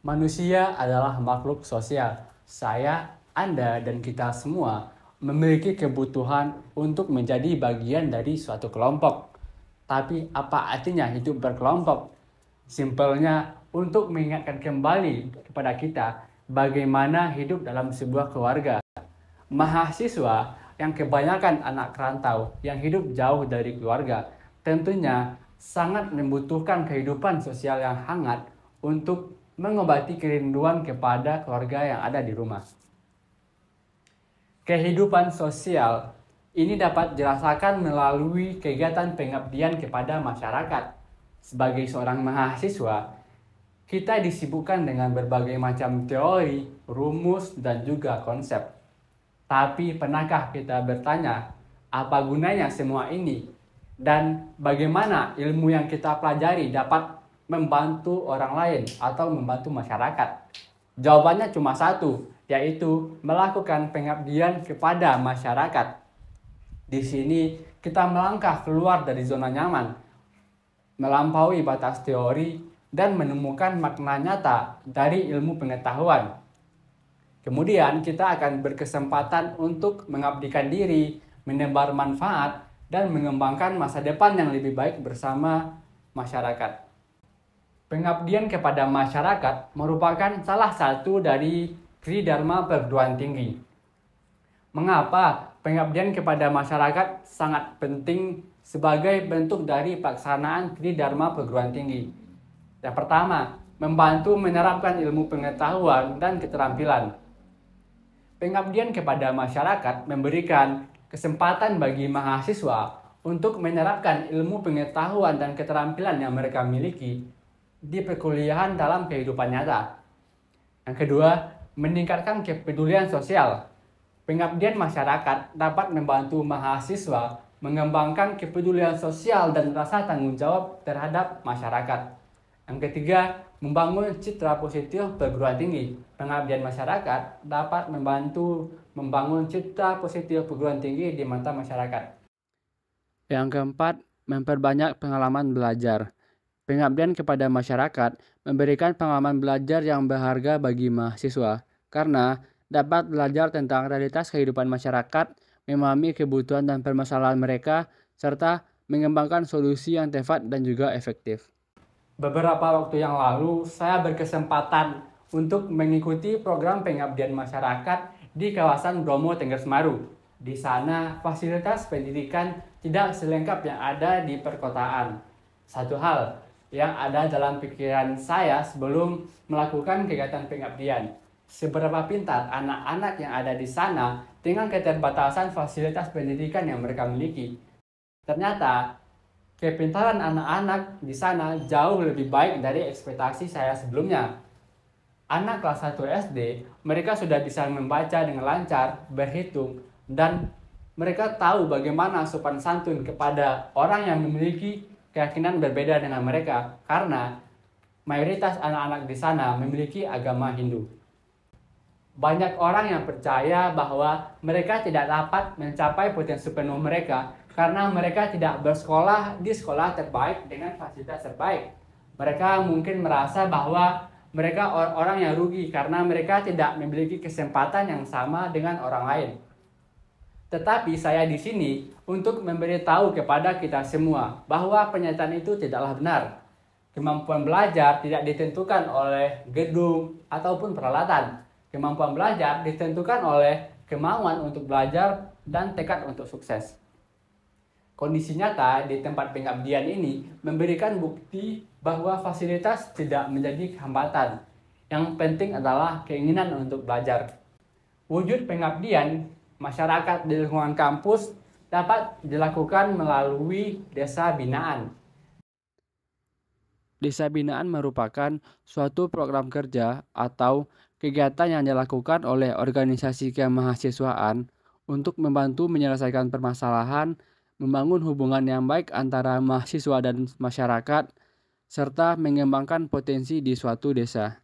Manusia adalah makhluk sosial. Saya, Anda, dan kita semua memiliki kebutuhan untuk menjadi bagian dari suatu kelompok. Tapi apa artinya hidup berkelompok? Simpelnya, untuk mengingatkan kembali kepada kita bagaimana hidup dalam sebuah keluarga. Mahasiswa yang kebanyakan anak rantau yang hidup jauh dari keluarga tentunya sangat membutuhkan kehidupan sosial yang hangat untuk mengobati kerinduan kepada keluarga yang ada di rumah. Kehidupan sosial ini dapat dirasakan melalui kegiatan pengabdian kepada masyarakat. Sebagai seorang mahasiswa, kita disibukkan dengan berbagai macam teori, rumus, dan juga konsep. Tapi pernahkah kita bertanya, apa gunanya semua ini? Dan bagaimana ilmu yang kita pelajari dapat membantu orang lain atau membantu masyarakat? Jawabannya cuma satu, yaitu melakukan pengabdian kepada masyarakat. Di sini kita melangkah keluar dari zona nyaman, melampaui batas teori, dan menemukan makna nyata dari ilmu pengetahuan. Kemudian kita akan berkesempatan untuk mengabdikan diri, menebar manfaat, dan mengembangkan masa depan yang lebih baik bersama masyarakat. Pengabdian kepada masyarakat merupakan salah satu dari Tridharma perguruan tinggi. Mengapa pengabdian kepada masyarakat sangat penting sebagai bentuk dari pelaksanaan Tridharma perguruan tinggi? Yang pertama, membantu menerapkan ilmu pengetahuan dan keterampilan. Pengabdian kepada masyarakat memberikan kesempatan bagi mahasiswa untuk menerapkan ilmu pengetahuan dan keterampilan yang mereka miliki di perkuliahan dalam kehidupan nyata. Yang kedua, meningkatkan kepedulian sosial. Pengabdian masyarakat dapat membantu mahasiswa mengembangkan kepedulian sosial dan rasa tanggung jawab terhadap masyarakat. Yang ketiga, membangun citra positif perguruan tinggi. Pengabdian masyarakat dapat membantu membangun citra positif perguruan tinggi di mata masyarakat. Yang keempat, memperbanyak pengalaman belajar. Pengabdian kepada masyarakat memberikan pengalaman belajar yang berharga bagi mahasiswa karena dapat belajar tentang realitas kehidupan masyarakat, memahami kebutuhan dan permasalahan mereka, serta mengembangkan solusi yang tepat dan juga efektif. Beberapa waktu yang lalu, saya berkesempatan untuk mengikuti program pengabdian masyarakat di kawasan Bromo Tengger Semeru. Di sana, fasilitas pendidikan tidak selengkap yang ada di perkotaan. Satu hal yang ada dalam pikiran saya sebelum melakukan kegiatan pengabdian, seberapa pintar anak-anak yang ada di sana dengan keterbatasan fasilitas pendidikan yang mereka miliki. Ternyata, kepintaran anak-anak di sana jauh lebih baik dari ekspektasi saya sebelumnya. Anak kelas 1 SD, mereka sudah bisa membaca dengan lancar, berhitung, dan mereka tahu bagaimana sopan santun kepada orang yang memiliki keyakinan berbeda dengan mereka, karena mayoritas anak-anak di sana memiliki agama Hindu. Banyak orang yang percaya bahwa mereka tidak dapat mencapai potensi penuh mereka karena mereka tidak bersekolah di sekolah terbaik dengan fasilitas terbaik. Mereka mungkin merasa bahwa mereka orang yang rugi karena mereka tidak memiliki kesempatan yang sama dengan orang lain. Tetapi saya di sini untuk memberitahu kepada kita semua bahwa pernyataan itu tidaklah benar. Kemampuan belajar tidak ditentukan oleh gedung ataupun peralatan. Kemampuan belajar ditentukan oleh kemauan untuk belajar dan tekad untuk sukses. Kondisi nyata di tempat pengabdian ini memberikan bukti bahwa fasilitas tidak menjadi hambatan. Yang penting adalah keinginan untuk belajar. Wujud pengabdian masyarakat di lingkungan kampus dapat dilakukan melalui desa binaan. Desa binaan merupakan suatu program kerja atau kegiatan yang dilakukan oleh organisasi kemahasiswaan untuk membantu menyelesaikan permasalahan, membangun hubungan yang baik antara mahasiswa dan masyarakat, serta mengembangkan potensi di suatu desa.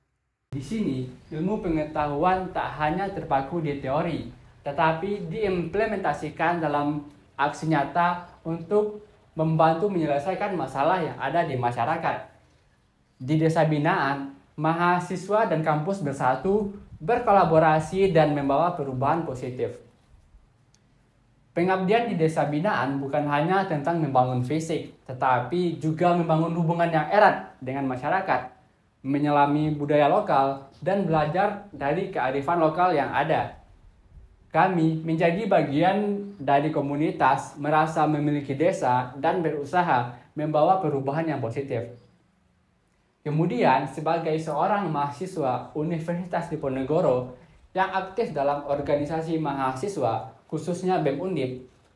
Di sini, ilmu pengetahuan tak hanya terpaku di teori, tetapi diimplementasikan dalam aksi nyata untuk membantu menyelesaikan masalah yang ada di masyarakat. Di desa binaan, mahasiswa dan kampus bersatu, berkolaborasi, dan membawa perubahan positif. Pengabdian di desa binaan bukan hanya tentang membangun fisik, tetapi juga membangun hubungan yang erat dengan masyarakat, menyelami budaya lokal, dan belajar dari kearifan lokal yang ada. Kami menjadi bagian dari komunitas, merasa memiliki desa, dan berusaha membawa perubahan yang positif. Kemudian, sebagai seorang mahasiswa Universitas Diponegoro yang aktif dalam organisasi mahasiswa, khususnya BEM Undip,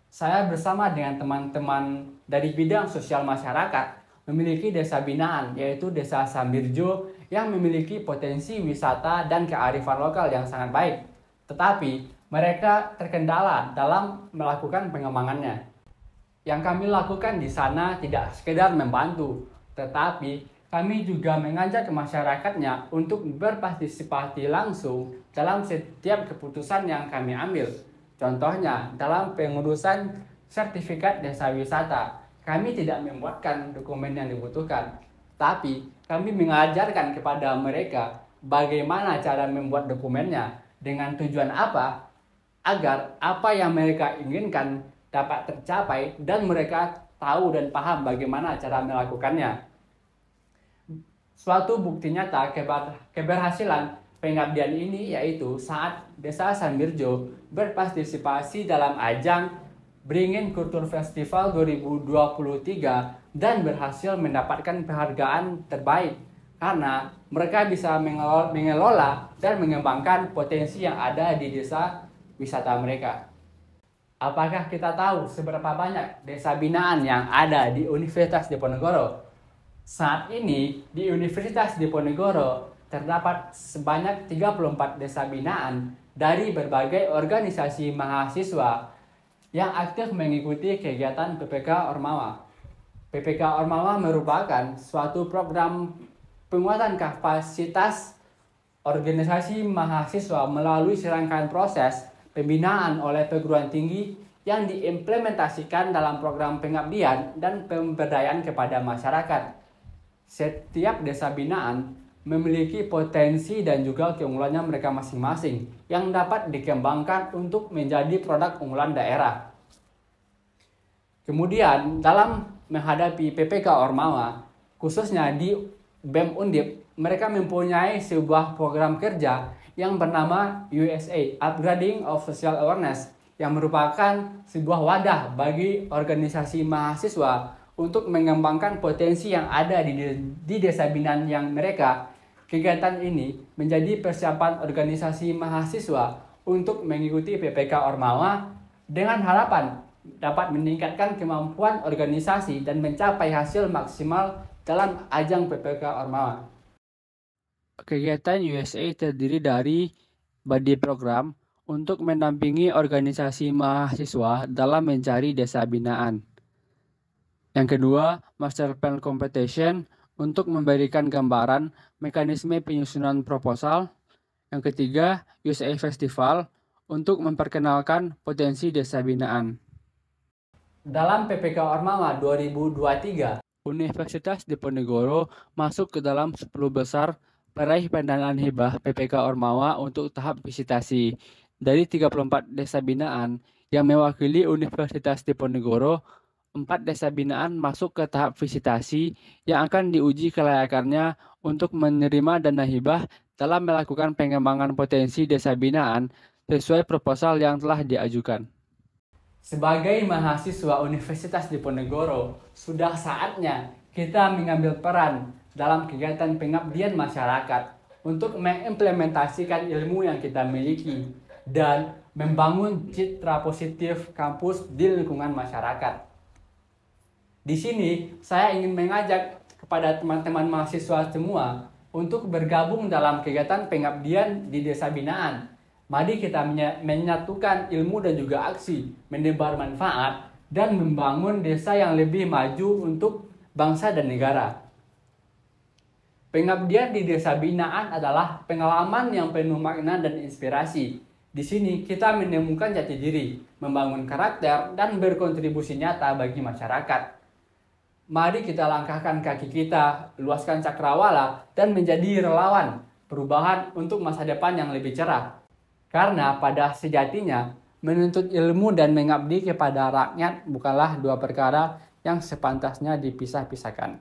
saya bersama dengan teman-teman dari bidang sosial masyarakat memiliki desa binaan, yaitu Desa Sambirjo yang memiliki potensi wisata dan kearifan lokal yang sangat baik. Tetapi, mereka terkendala dalam melakukan pengembangannya. Yang kami lakukan di sana tidak sekedar membantu, tetapi kami juga mengajak masyarakatnya untuk berpartisipasi langsung dalam setiap keputusan yang kami ambil. Contohnya, dalam pengurusan sertifikat desa wisata, kami tidak membuatkan dokumen yang dibutuhkan, tapi kami mengajarkan kepada mereka bagaimana cara membuat dokumennya, dengan tujuan apa, agar apa yang mereka inginkan dapat tercapai dan mereka tahu dan paham bagaimana cara melakukannya. Suatu bukti nyata keberhasilan pengabdian ini yaitu saat Desa Sambirjo berpartisipasi dalam ajang Beringin Kultur Festival 2023 dan berhasil mendapatkan penghargaan terbaik karena mereka bisa mengelola dan mengembangkan potensi yang ada di desa wisata mereka. Apakah kita tahu seberapa banyak desa binaan yang ada di Universitas Diponegoro? Saat ini di Universitas Diponegoro terdapat sebanyak 34 desa binaan dari berbagai organisasi mahasiswa yang aktif mengikuti kegiatan PPK Ormawa. PPK Ormawa merupakan suatu program penguatan kapasitas organisasi mahasiswa melalui serangkaian proses pembinaan oleh perguruan tinggi yang diimplementasikan dalam program pengabdian dan pemberdayaan kepada masyarakat. Setiap desa binaan memiliki potensi dan juga keunggulannya mereka masing-masing yang dapat dikembangkan untuk menjadi produk unggulan daerah. Kemudian dalam menghadapi PPK Ormawa, khususnya di BEM Undip, mereka mempunyai sebuah program kerja yang bernama USA, Upgrading of Social Awareness, yang merupakan sebuah wadah bagi organisasi mahasiswa untuk mengembangkan potensi yang ada di desa binaan yang mereka. Kegiatan ini menjadi persiapan organisasi mahasiswa untuk mengikuti PPK Ormawa dengan harapan dapat meningkatkan kemampuan organisasi dan mencapai hasil maksimal dalam ajang PPK Ormawa. Kegiatan USA terdiri dari body program untuk mendampingi organisasi mahasiswa dalam mencari desa binaan. Yang kedua, Master Plan Competition untuk memberikan gambaran mekanisme penyusunan proposal. Yang ketiga, USA Festival untuk memperkenalkan potensi desa binaan. Dalam PPK Ormawa 2023, Universitas Diponegoro masuk ke dalam 10 besar peraih pendanaan hibah PPK Ormawa untuk tahap visitasi. Dari 34 desa binaan yang mewakili Universitas Diponegoro, 4 desa binaan masuk ke tahap visitasi yang akan diuji kelayakannya untuk menerima dana hibah dalam melakukan pengembangan potensi desa binaan sesuai proposal yang telah diajukan. Sebagai mahasiswa Universitas Diponegoro, sudah saatnya kita mengambil peran dalam kegiatan pengabdian masyarakat untuk mengimplementasikan ilmu yang kita miliki dan membangun citra positif kampus di lingkungan masyarakat. Di sini, saya ingin mengajak kepada teman-teman mahasiswa semua untuk bergabung dalam kegiatan pengabdian di desa binaan. Mari kita menyatukan ilmu dan juga aksi, menebar manfaat, dan membangun desa yang lebih maju untuk bangsa dan negara. Pengabdian di desa binaan adalah pengalaman yang penuh makna dan inspirasi. Di sini kita menemukan jati diri, membangun karakter, dan berkontribusi nyata bagi masyarakat. Mari kita langkahkan kaki kita, luaskan cakrawala, dan menjadi relawan perubahan untuk masa depan yang lebih cerah. Karena pada sejatinya, menuntut ilmu dan mengabdi kepada rakyat bukanlah dua perkara yang sepantasnya dipisah-pisahkan.